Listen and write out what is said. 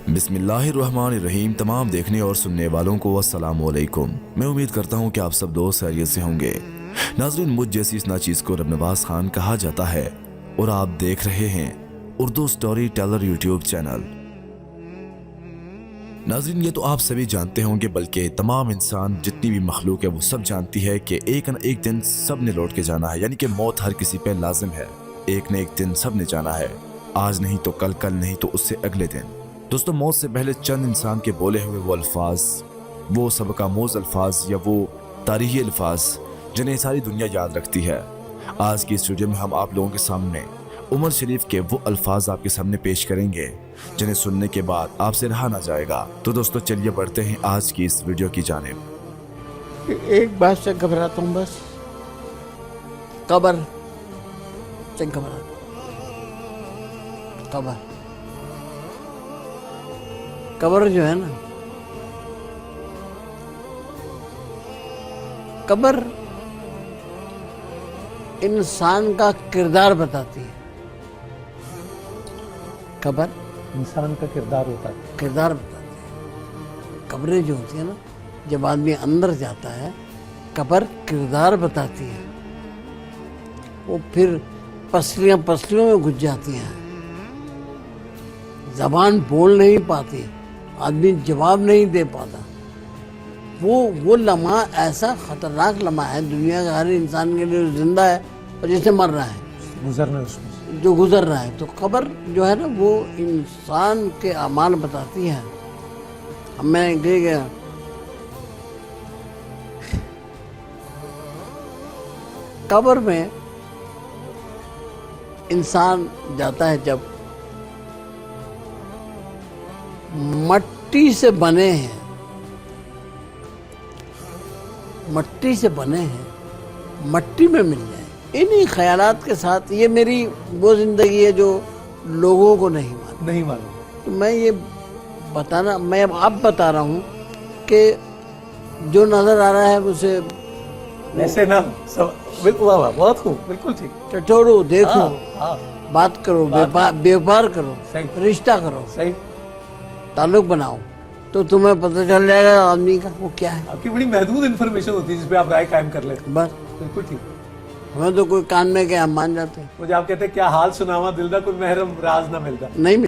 बिस्मिल्लाहिर्रहमानिर्रहीम। तमाम देखने और सुनने वालों को अस्सलाम वालेकुम। मैं उम्मीद करता हूँ कि आप सब दोस्त खैरियत से होंगे। नाज़रीन, मुझ जैसी इस नाचीज़ को रब नवाज खान कहा जाता है और आप देख रहे हैं Urdu story teller YouTube channel. नाज़रीन, ये तो आप सभी जानते होंगे, बल्कि तमाम इंसान जितनी भी मखलूक है वो सब जानती है कि एक न एक दिन सब ने लौट के जाना है, यानी कि मौत हर किसी पे लाजिम है। एक न एक दिन सब ने जाना है, आज नहीं तो कल, कल नहीं तो उससे अगले दिन। दोस्तों, मौत से पहले चंद इंसान के बोले हुए वो अल्फाज, वो सबकामोज अल्फाज या वो तारीखी अल्फाज जिन्हें सारी दुनिया याद रखती है। आज की इस वीडियो में हम आप लोगों के सामने उमर शरीफ के वो अल्फाज आपके सामने पेश करेंगे जिन्हें सुनने के बाद आपसे रहा ना जाएगा। तो दोस्तों, चलिए बढ़ते हैं आज की इस वीडियो की जानिब। एक बात से घबराता हूँ, बस कब्र से घबराता हूँ। कब्र जो है ना, कब्र इंसान का किरदार बताती है। कब्र इंसान का किरदार होता है, किरदार बताती है। कब्रें जो होती है ना, जब आदमी अंदर जाता है, कब्र किरदार बताती है। वो फिर पसलियां पसलियों में घुस जाती हैं, जबान बोल नहीं पाती, आदमी जवाब नहीं दे पाता। वो लम्हा ऐसा खतरनाक लम्हा है दुनिया का हर इंसान के लिए, जिंदा है और जिसे मर रहा है, गुजरना उसमें जो गुजर रहा है। तो कब्र जो है ना, वो इंसान के अमाल बताती है। अब मैं ले गया, कब्र में इंसान जाता है जब मट्टी से बने हैं, मट्टी से बने हैं, मट्टी में मिल जाए। इन्हीं ख्यालात के साथ ये मेरी वो जिंदगी है जो लोगों को नहीं मालूम। तो मैं ये बताना, मैं अब बता रहा हूँ कि जो नजर आ रहा है उसे ऐसे ना सब बिल्कुल, वाह वाह, बहुत खूब, बिल्कुल ठीक। टटोरो, देखो, हाँ, बात करो, व्यापार करो, सही। रिश्ता करो, सही। ताल्लुक बनाओ, तो तुम्हें पता चल जाएगा आदमी का वो क्या है। आपकी बड़ी महदूद इंफॉर्मेशन होती है जिसपे आप राय कायम कर लेते हैं। बस बिल्कुल ठीक। हमें तो कोई कान में क्या हम मान जाते हैं, मुझे आप कहते हैं क्या हाल सुनावा दिल दा, कोई महरम राज ना मिलता। नहीं